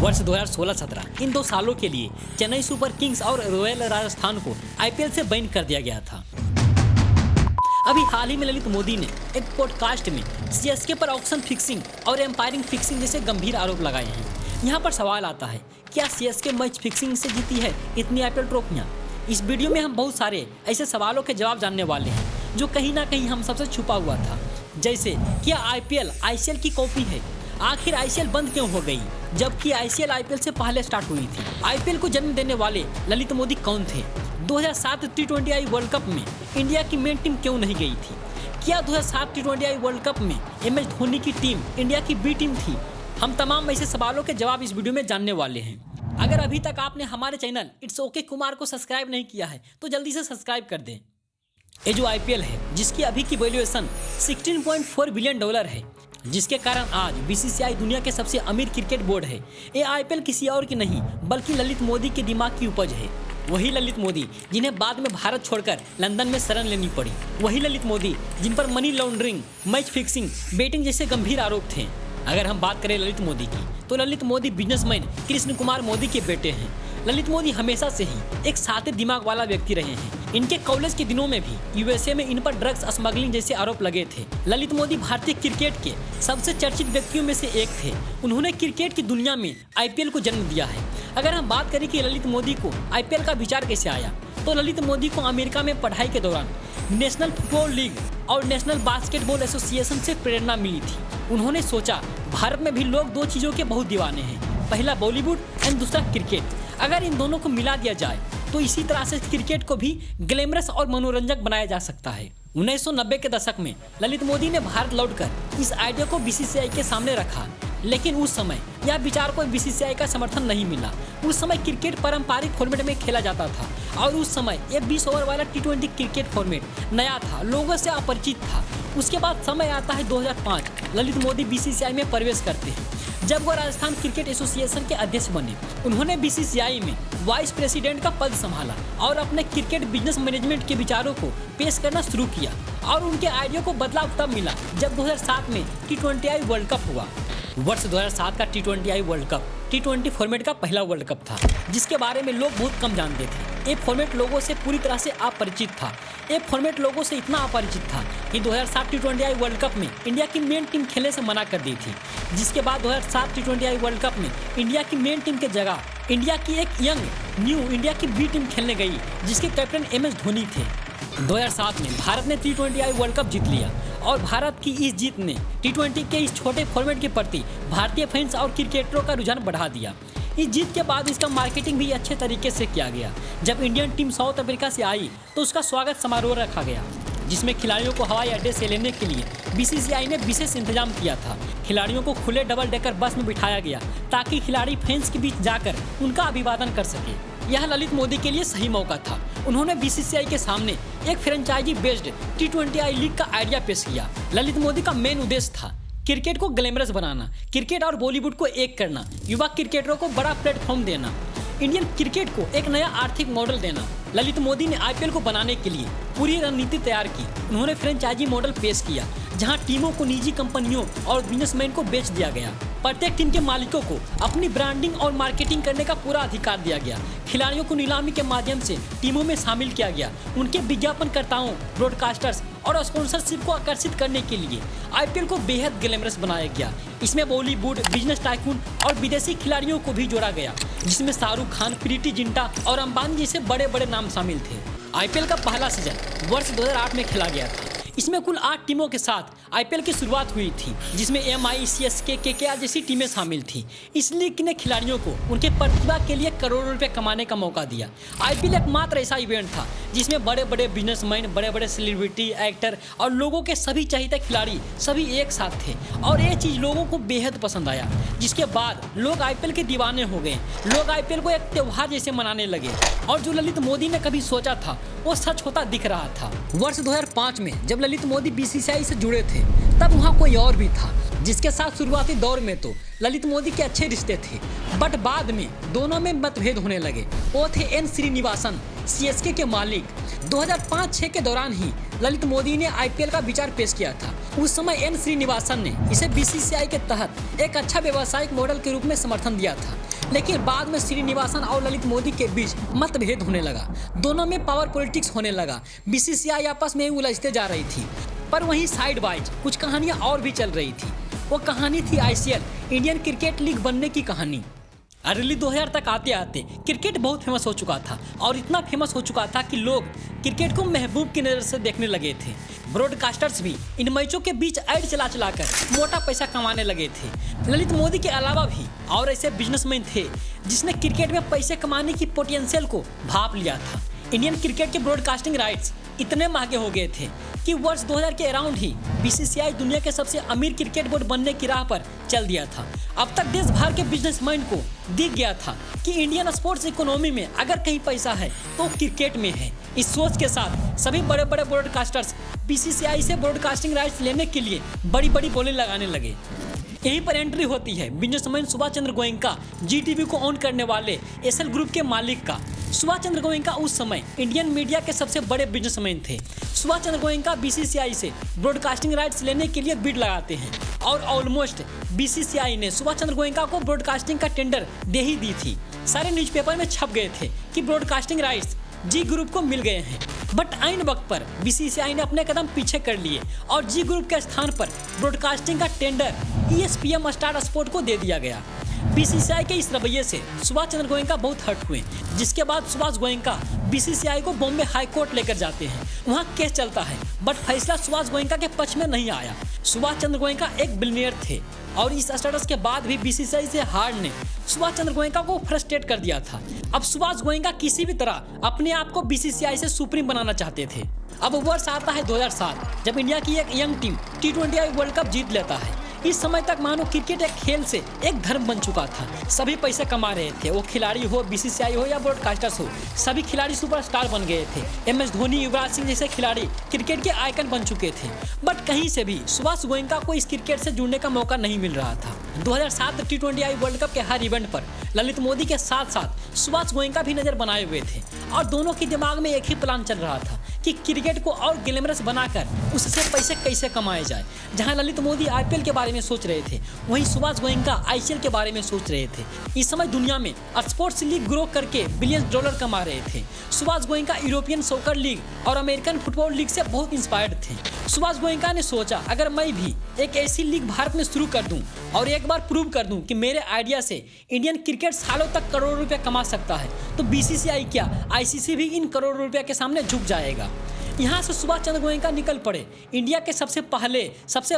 वर्ष 2016-17 इन 2 सालों के लिए चेन्नई सुपर किंग्स और रॉयल राजस्थान को आईपीएल से बैन कर दिया गया था। अभी हाल ही में ललित मोदी ने एक पॉडकास्ट में सीएसके पर ऑक्शन फिक्सिंग और एम्पायरिंग फिक्सिंग जैसे गंभीर आरोप लगाए हैं। यहाँ पर सवाल आता है, क्या सीएसके मैच फिक्सिंग से जीती है इतनी आईपीएल ट्रॉफियाँ? इस वीडियो में हम बहुत सारे ऐसे सवालों के जवाब जानने वाले हैं जो कहीं ना कहीं हम सबसे छुपा हुआ था। जैसे, क्या आईपीएल आईसीएल की कॉपी है? आखिर आईसीएल बंद क्यों हो गई जबकि आईसीएल आईपीएल से पहले स्टार्ट हुई थी? आईपीएल को जन्म देने वाले ललित मोदी कौन थे? 2007 T20I वर्ल्ड कप में इंडिया की मेन टीम क्यों नहीं गई थी? क्या 2007 T20I वर्ल्ड कप में MS धोनी की टीम इंडिया की बी टीम थी? हम तमाम ऐसे सवालों के जवाब इस वीडियो में जानने वाले हैं। अगर अभी तक आपने हमारे चैनल इट्स ओके कुमार को सब्सक्राइब नहीं किया है तो जल्दी से सब्सक्राइब कर दें। ये जो आईपीएल है जिसकी अभी की वैल्यूएशन $16.4 बिलियन है, जिसके कारण आज बीसीसीआई दुनिया के सबसे अमीर क्रिकेट बोर्ड है। ये आईपीएल किसी और की नहीं बल्कि ललित मोदी के दिमाग की उपज है। वही ललित मोदी जिन्हें बाद में भारत छोड़कर लंदन में शरण लेनी पड़ी। वही ललित मोदी जिन पर money laundering, match fixing, betting जैसे गंभीर आरोप थे। अगर हम बात करें ललित मोदी की तो ललित मोदी बिजनेसमैन कृष्ण कुमार मोदी के बेटे हैं। ललित मोदी हमेशा से ही एक सादे दिमाग वाला व्यक्ति रहे हैं। इनके कॉलेज के दिनों में भी यूएसए में इन पर ड्रग्स स्मगलिंग जैसे आरोप लगे थे। ललित मोदी भारतीय क्रिकेट के सबसे चर्चित व्यक्तियों में से एक थे। उन्होंने क्रिकेट की दुनिया में आईपीएल को जन्म दिया है। अगर हम बात करें कि ललित मोदी को आईपीएल का विचार कैसे आया, तो ललित मोदी को अमेरिका में पढ़ाई के दौरान नेशनल फुटबॉल लीग और नेशनल बास्केटबॉल एसोसिएशन से प्रेरणा मिली थी। उन्होंने सोचा, भारत में भी लोग 2 चीज़ों के बहुत दीवाने हैं, पहला बॉलीवुड एंड दूसरा क्रिकेट। अगर इन दोनों को मिला दिया जाए तो इसी तरह से क्रिकेट को भी ग्लैमरस और मनोरंजक बनाया जा सकता है। 1990 के दशक में ललित मोदी ने भारत लौटकर इस आइडिया को बीसीसीआई के सामने रखा, लेकिन उस समय यह विचार को बीसीसीआई का समर्थन नहीं मिला। उस समय क्रिकेट पारंपरिक फॉर्मेट में खेला जाता था और उस समय एक 20 ओवर वाला T20 क्रिकेट फॉर्मेट नया था, लोगों से अपरिचित था। उसके बाद समय आता है 2005, ललित मोदी बीसीसीआई में प्रवेश करते हैं। जब वो राजस्थान क्रिकेट एसोसिएशन के अध्यक्ष बने, उन्होंने बीसीसीआई में वाइस प्रेसिडेंट का पद संभाला और अपने क्रिकेट बिजनेस मैनेजमेंट के विचारों को पेश करना शुरू किया। और उनके आइडिया को बदलाव तब मिला जब 2007 में T20I वर्ल्ड कप हुआ। वर्ष 2007 का T20I world cup T20 format का पहला वर्ल्ड कप था, जिसके बारे में लोग बहुत कम जानते थे। ये फॉर्मेट लोगों से पूरी तरह से अपरिचित था। ये फॉर्मेट लोगों से इतना अपरिचित था कि 2007 T20I वर्ल्ड कप में इंडिया की मेन टीम खेलने से मना कर दी थी। जिसके बाद 2007 T20I वर्ल्ड कप में इंडिया की मेन टीम के जगह इंडिया की एक यंग न्यू इंडिया की बी टीम खेलने गई, जिसके कैप्टन MS धोनी थे। 2007 में भारत ने T20I वर्ल्ड कप जीत लिया और भारत की इस जीत ने T20 के इस छोटे फॉर्मेट के प्रति भारतीय फैंस और क्रिकेटरों का रुझान बढ़ा दिया। इस जीत के बाद इसका मार्केटिंग भी अच्छे तरीके से किया गया। जब इंडियन टीम साउथ अफ्रीका से आई तो उसका स्वागत समारोह रखा गया, जिसमें खिलाड़ियों को हवाई अड्डे से लेने के लिए बीसीसीआई ने विशेष इंतजाम किया था। खिलाड़ियों को खुले डबल डेकर बस में बिठाया गया ताकि खिलाड़ी फैंस के बीच जाकर उनका अभिवादन कर सके। यह ललित मोदी के लिए सही मौका था। उन्होंने बीसीसीआई के सामने एक फ्रेंचाइजी बेस्ड T20I लीग का आइडिया पेश किया। ललित मोदी का मेन उद्देश्य था क्रिकेट को ग्लैमरस बनाना, क्रिकेट और बॉलीवुड को एक करना, युवा क्रिकेटरों को बड़ा प्लेटफॉर्म देना, इंडियन क्रिकेट को एक नया आर्थिक मॉडल देना। ललित मोदी ने आईपीएल को बनाने के लिए पूरी रणनीति तैयार की। उन्होंने फ्रेंचाइजी मॉडल पेश किया, जहां टीमों को निजी कंपनियों और बिजनेसमैन को बेच दिया गया। प्रत्येक टीम के मालिकों को अपनी ब्रांडिंग और मार्केटिंग करने का पूरा अधिकार दिया गया। खिलाड़ियों को नीलामी के माध्यम से टीमों में शामिल किया गया। उनके विज्ञापनकर्ताओं, ब्रॉडकास्टर्स और स्पॉन्सरशिप को आकर्षित करने के लिए आईपीएल को बेहद ग्लैमरस बनाया गया। इसमें बॉलीवुड, बिजनेस टाइकून और विदेशी खिलाड़ियों को भी जोड़ा गया, जिसमें शाहरुख खान, प्रीति जिंटा और अंबानी जैसे बड़े बड़े नाम शामिल थे। आईपीएल का पहला सीजन वर्ष 2008 में खेला गया था। इसमें कुल 8 टीमों के साथ आईपीएल की शुरुआत हुई थी, जिसमें MI, CSK, KKR जैसी टीमें शामिल थी। इस लीग ने खिलाड़ियों को उनके प्रतिभा के लिए करोड़ों रुपए कमाने का मौका दिया। आईपीएल एकमात्र ऐसा इवेंट था जिसमें बड़े बड़े बिजनेसमैन, बड़े बड़े सेलिब्रिटी, एक्टर और लोगों के सभी चहेते खिलाड़ी सभी एक साथ थे और ये चीज़ लोगों को बेहद पसंद आया। जिसके बाद लोग आईपीएल के दीवाने हो गए। लोग आईपीएल को एक त्यौहार जैसे मनाने लगे और जो ललित मोदी ने कभी सोचा था वो सच होता दिख रहा था। वर्ष 2005 में जब ललित मोदी बीसीसीआई से जुड़े थे तब वहाँ कोई और भी था, जिसके साथ शुरुआती दौर में तो ललित मोदी के अच्छे रिश्ते थे, बट बाद में दोनों में मतभेद होने लगे। वो थे N श्रीनिवासन, CSK के मालिक। 2005-06 के दौरान ही ललित मोदी ने आईपीएल का विचार पेश किया था। उस समय एन श्रीनिवासन ने इसे बीसीसीआई के तहत एक अच्छा व्यावसायिक मॉडल के रूप में समर्थन दिया था, लेकिन बाद में श्रीनिवासन और ललित मोदी के बीच मतभेद होने लगा। दोनों में पावर पॉलिटिक्स होने लगा। बीसीसीआई आपस में ही उलझते जा रही थी। पर वहीं साइड वाइज कुछ कहानियां और भी चल रही थी। वो कहानी थी आईसीएल, इंडियन क्रिकेट लीग बनने की कहानी। अर्ली 2000 तक आते आते क्रिकेट बहुत फेमस हो चुका था और इतना फेमस हो चुका था कि लोग क्रिकेट को महबूब की नज़र से देखने लगे थे। ब्रॉडकास्टर्स भी इन मैचों के बीच ऐड चला कर मोटा पैसा कमाने लगे थे। ललित मोदी के अलावा भी और ऐसे बिजनेसमैन थे जिसने क्रिकेट में पैसे कमाने की पोटेंशियल को भांप लिया था। इंडियन क्रिकेट के ब्रॉडकास्टिंग राइट्स इतने महंगे हो गए थे कि वर्ष 2000 के अराउंड ही बीसीसीआई दुनिया के सबसे अमीर क्रिकेट बोर्ड बनने की राह पर चल दिया था। अब तक देश भर के बिजनेसमैन को दिख गया था कि इंडियन स्पोर्ट्स इकोनॉमी में अगर कहीं पैसा है तो क्रिकेट में है। इस सोच के साथ सभी बड़े बड़े ब्रॉडकास्टर्स बीसीसीआई से ब्रॉडकास्टिंग राइट्स लेने के लिए बड़ी बड़ी बोली लगाने लगे। यहीं पर एंट्री होती है बिजनेसमैन सुभाष चंद्र गोयनका, जीटीवी को ओन करने वाले एसएल ग्रुप के मालिक का। सुभाष चंद्र गोयनका उस समय इंडियन मीडिया के सबसे बड़े बिजनेसमैन थे। सुभाष चंद्र गोयनका बीसीसीआई से ब्रॉडकास्टिंग राइट्स लेने के लिए बिड लगाते हैं और ऑलमोस्ट बीसीसीआई ने सुभाष चंद्र गोयनका को ब्रॉडकास्टिंग का टेंडर दे ही दी थी। सारे न्यूज़पेपर में छप गए थे कि ब्रॉडकास्टिंग राइट्स जी ग्रुप को मिल गए हैं। बट आइन वक्त पर बीसीसीआई ने अपने कदम पीछे कर लिए और जी ग्रुप के स्थान पर ब्रॉडकास्टिंग का टेंडर ईएसपीएन स्टार स्पोर्ट को दे दिया गया। बीसीसीआई के इस रवैये से सुभाष चंद्र गोयनका बहुत हर्ट हुए, जिसके बाद सुभाष गोयनका बीसीसीआई को बॉम्बे हाई कोर्ट लेकर जाते हैं। वहां केस चलता है बट फैसला सुभाष गोयनका के पक्ष में नहीं आया। सुभाष चंद्र गोयनका एक बिलियनियर थे और इस स्टेटस के बाद भी बीसीसीआई से हार ने सुभाष चंद्र गोयनका को फ्रस्ट्रेट कर दिया था। अब सुभाष गोयनका किसी भी तरह अपने आप को बीसीसीआई से सुप्रीम बनाना चाहते थे। अब वर्ष आता है 2007 जब इंडिया की एक young team T20 world cup जीत लेता है। इस समय तक मानो क्रिकेट एक खेल से एक धर्म बन चुका था। सभी पैसे कमा रहे थे, वो खिलाड़ी हो, बीसीसीआई हो या ब्रॉडकास्टर्स हो। सभी खिलाड़ी सुपरस्टार बन गए थे। एमएस धोनी, युवराज सिंह जैसे खिलाड़ी क्रिकेट के आइकन बन चुके थे। बट कहीं से भी सुभाष गोयनका को इस क्रिकेट से जुड़ने का मौका नहीं मिल रहा था। 2007 T20 वर्ल्ड कप के हर इवेंट पर ललित मोदी के साथ साथ सुभाष गोयनका भी नजर बनाए हुए थे और दोनों के दिमाग में एक ही प्लान चल रहा था कि क्रिकेट को और ग्लैमरस बनाकर उससे पैसे कैसे कमाए जाए। जहां ललित मोदी आईपीएल के बारे में सोच रहे थे, वहीं सुभाष गोयनका आईसीएल के बारे में सोच रहे थे। इस समय दुनिया में स्पोर्ट्स लीग ग्रो करके बिलियन डॉलर कमा रहे थे। Subhash Goenka European soccer league और अमेरिकन फुटबॉल लीग से बहुत इंस्पायर्ड थे। सुभाष गोयनका ने सोचा अगर मैं भी एक ऐसी लीग भारत में शुरू कर दूं और एक बार प्रूव कर दूं कि मेरे आइडिया से इंडियन क्रिकेट सालों तक करोड़ों रुपए कमा सकता है, तो बीसीसीआई क्या आईसीसी भी इन करोड़ों रुपए के सामने झुक जाएगा। यहाँ से सुभाष चंद्र गोयनका निकल पड़े इंडिया के सबसे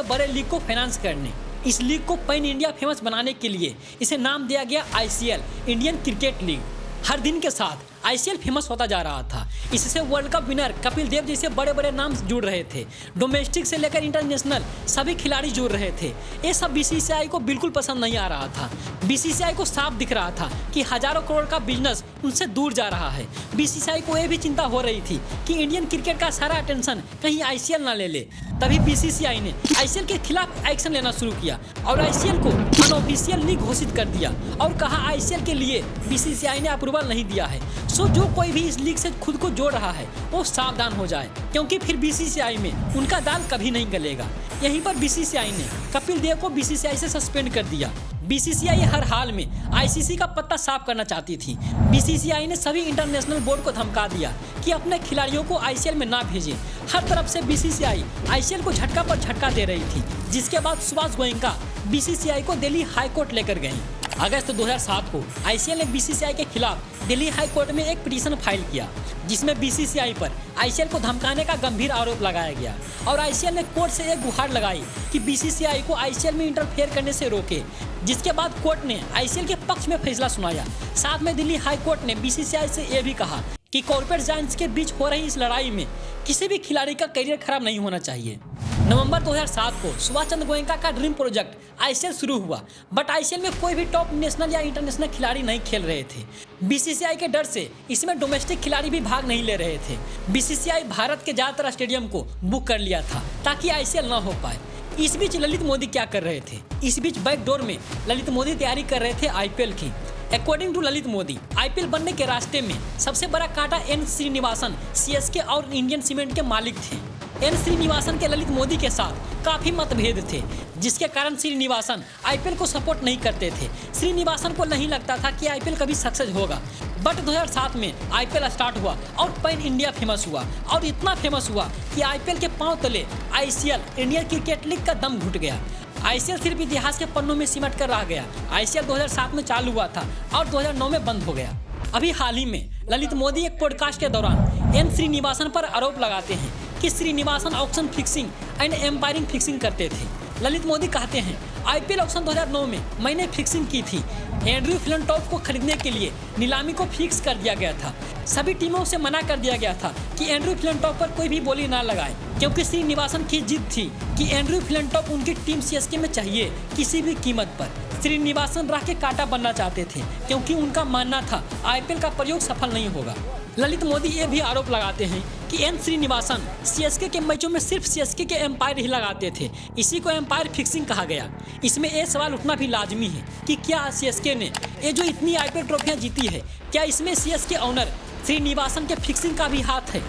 बड़े लीग को फाइनेंस करने। इस लीग को पैन इंडिया फेमस बनाने के लिए इसे नाम दिया गया आईसीएल, इंडियन क्रिकेट लीग। हर दिन के साथ आईसीएल फेमस होता जा रहा था। इससे world cup winner Kapil Dev जैसे बड़े बड़े नाम जुड़ रहे थे। डोमेस्टिक से लेकर इंटरनेशनल सभी खिलाड़ी जुड़ रहे थे। ये सब बीसीसीआई को बिल्कुल पसंद नहीं आ रहा था। बीसीसीआई को साफ दिख रहा था कि हजारों करोड़ का बिजनेस उनसे दूर जा रहा है। बीसीसीआई को यह भी चिंता हो रही थी कि इंडियन क्रिकेट का सारा अटेंशन कहीं आईसीएल ना ले ले। तभी बीसीसीआई ने आईसीएल के खिलाफ एक्शन लेना शुरू किया और आईसीएल को अनऑफिशियल लीग घोषित कर दिया और कहा आईसीएल के लिए बीसीसीआई ने अप्रूवल नहीं दिया है। सो जो कोई भी इस लीग से खुद को जोड़ रहा है वो सावधान हो जाए, क्योंकि फिर बीसीसीआई में उनका दाल कभी नहीं गलेगा। यहीं पर बीसीसीआई ने कपिल देव को बीसीसीआई से सस्पेंड कर दिया। बीसीसीआई हर हाल में आईसीसी का पत्ता साफ करना चाहती थी। बीसीसीआई ने सभी इंटरनेशनल बोर्ड को धमका दिया कि अपने खिलाड़ियों को आईसीएल में ना भेजें। हर तरफ से बीसीसीआई आईसीएल को झटका पर झटका दे रही थी, जिसके बाद सुभाष गोयनका बीसीसीआई को दिल्ली हाई कोर्ट लेकर गए। अगस्त 2007 को आईसीएल ने बीसीसीआई के खिलाफ दिल्ली हाई कोर्ट में एक पिटीशन फाइल किया, जिसमें बीसीसीआई पर आईसीएल को धमकाने का गंभीर आरोप लगाया गया और आईसीएल ने कोर्ट से एक गुहार लगाई कि बीसीसीआई को आईसीएल में इंटरफेयर करने से रोके। जिसके बाद कोर्ट ने आईसीएल के पक्ष में फैसला सुनाया। साथ में दिल्ली हाई कोर्ट ने बीसीसीआई से यह भी कहा कि कॉर्पोरेट जायंट्स के बीच हो रही इस लड़ाई में किसी भी खिलाड़ी का करियर खराब नहीं होना चाहिए। नवंबर 2007 को सुभाष चंद्र गोयनका का ड्रीम प्रोजेक्ट आईसीएल शुरू हुआ, बट आईसीएल में कोई भी टॉप नेशनल या इंटरनेशनल खिलाड़ी नहीं खेल रहे थे। बीसीसीआई के डर से इसमें डोमेस्टिक खिलाड़ी भी भाग नहीं ले रहे थे। बीसीसीआई भारत के ज्यादातर स्टेडियम को बुक कर लिया था ताकि आईसीएल न हो पाए। इस बीच ललित मोदी क्या कर रहे थे? इस बीच बैकडोर में ललित मोदी तैयारी कर रहे थे आईपीएल की। According to Lalit Modi, IPL बनने के रास्ते में सबसे बड़ा कांटा एन श्रीनिवासन सीएसके और इंडियन सीमेंट के मालिक थे। एन श्रीनिवासन के ललित मोदी के साथ काफी मतभेद थे, जिसके कारण श्रीनिवासन आईपीएल को सपोर्ट नहीं करते थे। श्रीनिवासन को नहीं लगता था कि आईपीएल कभी सक्सेस होगा। बट 2007 में आईपीएल स्टार्ट हुआ और पैन इंडिया फेमस हुआ, और इतना फेमस हुआ कि आईपीएल के पांव तले आईसीएल इंडियन क्रिकेट लीग का दम घुट गया। आईसीएल सिर्फ इतिहास के पन्नों में सिमट कर रह गया। आईसीएल 2007 में चालू हुआ था और 2009 में बंद हो गया। अभी हाल ही में ललित मोदी एक पॉडकास्ट के दौरान एन श्रीनिवासन पर आरोप लगाते हैं कि Srinivasan auction fixing and एम्पायरिंग fixing करते थे। ललित मोदी कहते हैं, आईपीएल ऑक्शन 2009 में मैंने फिक्सिंग की थी। एंड्रयू फ्लिंटॉफ को खरीदने के लिए नीलामी को फिक्स कर दिया गया था। सभी टीमों से मना कर दिया गया था कि एंड्रयू फ्लिंटॉफ पर कोई भी बोली ना लगाए, क्योंकि श्रीनिवासन की जिद थी कि एंड्रयू फ्लिंटॉफ उनकी टीम सीएसके में चाहिए किसी भी कीमत पर। श्रीनिवासन राह के कांटा बनना चाहते थे, क्योंकि उनका मानना था आईपीएल का प्रयोग सफल नहीं होगा। ललित मोदी ये भी आरोप लगाते हैं कि एन श्रीनिवासन सीएसके के मैचों में सिर्फ सीएसके के एम्पायर ही लगाते थे। इसी को एम्पायर फिक्सिंग कहा गया। इसमें ये सवाल उठना भी लाजमी है कि क्या सीएसके ने ये जो इतनी आईपीएल ट्रॉफियां जीती है, क्या इसमें सीएसके ऑनर श्रीनिवासन के फिक्सिंग का भी हाथ है?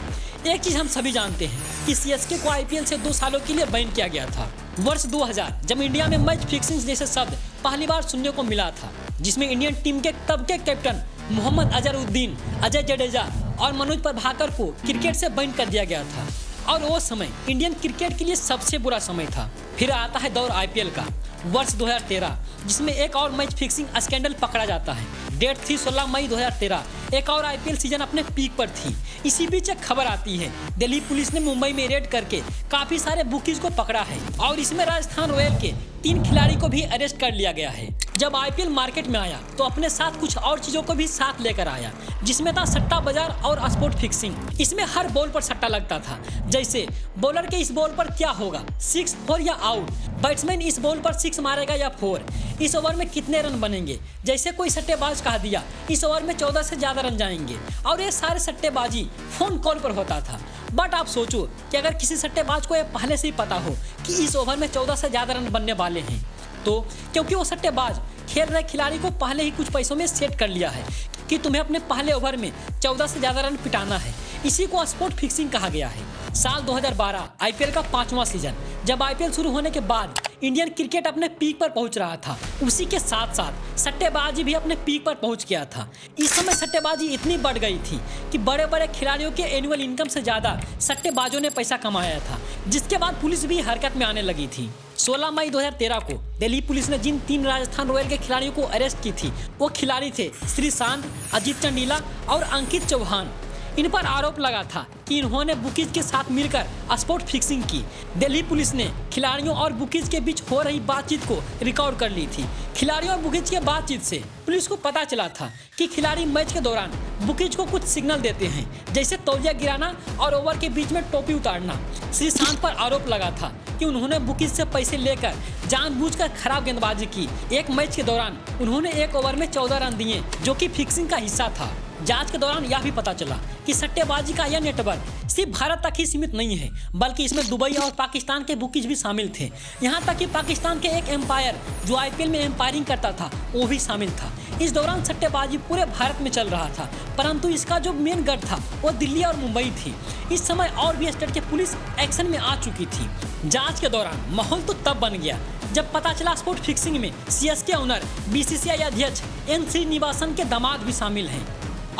एक चीज हम सभी जानते हैं कि सीएसके को आईपीएल से 2 सालों के लिए बैन किया गया था। वर्ष 2000 जब इंडिया में मैच फिक्सिंग जैसे शब्द पहली बार सुनने को मिला था, जिसमें इंडियन टीम के तब के कैप्टन मोहम्मद अजहरुद्दीन, अजय जडेजा और मनोज प्रभाकर को क्रिकेट से बैन कर दिया गया था। और वो समय इंडियन क्रिकेट के लिए सबसे बुरा समय था। फिर आता है दौर आईपीएल का, वर्ष 2013, जिसमें एक और मैच फिक्सिंग स्कैंडल पकड़ा जाता है। डेट थी 16 मई 2013। एक और आईपीएल सीजन अपने पीक पर थी। इसी बीच एक खबर आती है, दिल्ली पुलिस ने मुंबई में रेड करके काफी सारे बुकीज को पकड़ा है, और इसमें राजस्थान रॉयल के 3 खिलाड़ी को भी अरेस्ट कर लिया गया है। जब आईपीएल मार्केट में आया तो अपने साथ कुछ और चीजों को भी साथ लेकर आया, जिसमें था सट्टा बाजार और स्पोर्ट फिक्सिंग। इसमें हर बॉल पर सट्टा लगता था, जैसे बॉलर के इस बॉल पर क्या होगा, 6, 4 या आउट, बैट्समैन इस बॉल पर 6 मारेगा या 4, इस ओवर में कितने रन बनेंगे। जैसे कोई सट्टेबाज कह दिया इस ओवर में 14 से ज्यादा रन जाएंगे, और ये सारे सट्टेबाजी फोन कॉल पर होता था। बट आप सोचो कि अगर किसी सट्टेबाज को ये पहले से ही पता हो कि इस ओवर में 14 से ज्यादा रन बनने वाले हैं, तो क्योंकि वो सट्टेबाज खेल रहे खिलाड़ी को पहले ही कुछ पैसों में सेट कर लिया है कि तुम्हें अपने पहले ओवर में 14 से ज्यादा रन पिटाना है। इसी को स्पोर्ट फिक्सिंग कहा गया है। साल 2012 आईपीएल का 5वां सीजन, जब आईपीएल शुरू होने के बाद इंडियन क्रिकेट अपने पीक पर पहुंच रहा था, उसी के साथ साथ सट्टेबाजी भी अपने पीक पर पहुंच गया था। इस समय सट्टेबाजी इतनी बढ़ गई थी कि बड़े बड़े खिलाड़ियों के एनुअल इनकम से ज्यादा सट्टेबाजों ने पैसा कमाया था, जिसके बाद पुलिस भी हरकत में आने लगी थी। 16 मई 2013 को दिल्ली पुलिस ने जिन 3 राजस्थान रॉयल के खिलाड़ियों को अरेस्ट की थी, वो खिलाड़ी थे श्रीशांत, अजीत चंडीला और अंकित चौहान। इन पर आरोप लगा था कि इन्होंने बुकीज के साथ मिलकर स्पोर्ट फिक्सिंग की। दिल्ली पुलिस ने खिलाड़ियों और बुकीज के बीच हो रही बातचीत को रिकॉर्ड कर ली थी। खिलाड़ियों और बुकीज के बातचीत से पुलिस को पता चला था कि खिलाड़ी मैच के दौरान बुकीज को कुछ सिग्नल देते हैं, जैसे तौलिया गिराना और ओवर के बीच में टोपी उतारना। श्रीशांत पर आरोप लगा था कि उन्होंने बुकीज से पैसे लेकर जानबूझकर खराब गेंदबाजी की। एक मैच के दौरान उन्होंने एक ओवर में 14 रन दिए, जो कि फिक्सिंग का हिस्सा था। जांच के दौरान यह भी पता चला कि सट्टेबाजी का यह नेटवर्क सिर्फ भारत तक ही सीमित नहीं है, बल्कि इसमें दुबई और पाकिस्तान के बुकीज भी शामिल थे। यहाँ तक कि पाकिस्तान के एक एम्पायर जो आईपीएल में एम्पायरिंग करता था, वो भी शामिल था। इस दौरान सट्टेबाजी पूरे भारत में चल रहा था, परंतु इसका जो मेन गढ़ था वो दिल्ली और मुंबई थी। इस समय और भी स्टेट की पुलिस एक्शन में आ चुकी थी। जांच के दौरान माहौल तो तब बन गया जब पता चला स्पोर्ट फिक्सिंग में सीएसके ओनर बीसीसीआई अध्यक्ष एन श्रीनिवासन के दामाद भी शामिल हैं।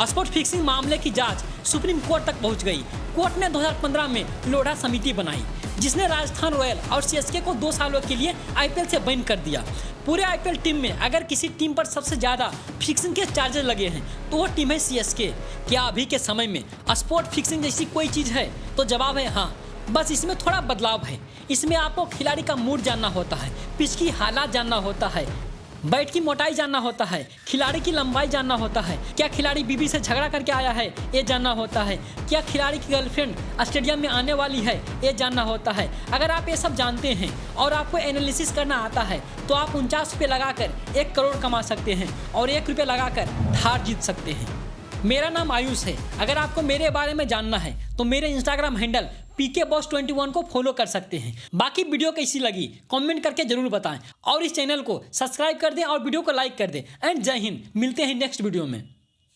स्पोर्ट फिक्सिंग मामले की जांच सुप्रीम कोर्ट तक पहुंच गई। कोर्ट ने 2015 में लोढ़ा समिति बनाई, जिसने राजस्थान रॉयल और सीएसके को 2 सालों के लिए आईपीएल से बैन कर दिया। पूरे आईपीएल टीम में अगर किसी टीम पर सबसे ज्यादा फिक्सिंग के चार्जेस लगे हैं तो वो टीम है सीएसके। क्या अभी के समय में स्पोर्ट फिक्सिंग जैसी कोई चीज है? तो जवाब है हाँ, बस इसमें थोड़ा बदलाव है। इसमें आपको खिलाड़ी का मूड जानना होता है, पिच की हालात जानना होता है, बैट की मोटाई जानना होता है, खिलाड़ी की लंबाई जानना होता है, क्या खिलाड़ी बीबी से झगड़ा करके आया है ये जानना होता है, क्या खिलाड़ी की गर्लफ्रेंड स्टेडियम में आने वाली है ये जानना होता है। अगर आप ये सब जानते हैं और आपको एनालिसिस करना आता है तो आप 49 रुपये लगाकर 1 करोड़ कमा सकते हैं और 1 रुपये लगाकर हार जीत सकते हैं। मेरा नाम आयुष है। अगर आपको मेरे बारे में जानना है तो मेरे इंस्टाग्राम हैंडल PKBoss21 को फॉलो कर सकते हैं। बाकी वीडियो कैसी लगी कमेंट करके जरूर बताएं और इस चैनल को सब्सक्राइब कर दें और वीडियो को लाइक कर दें। एंड जय हिंद, मिलते हैं नेक्स्ट वीडियो में।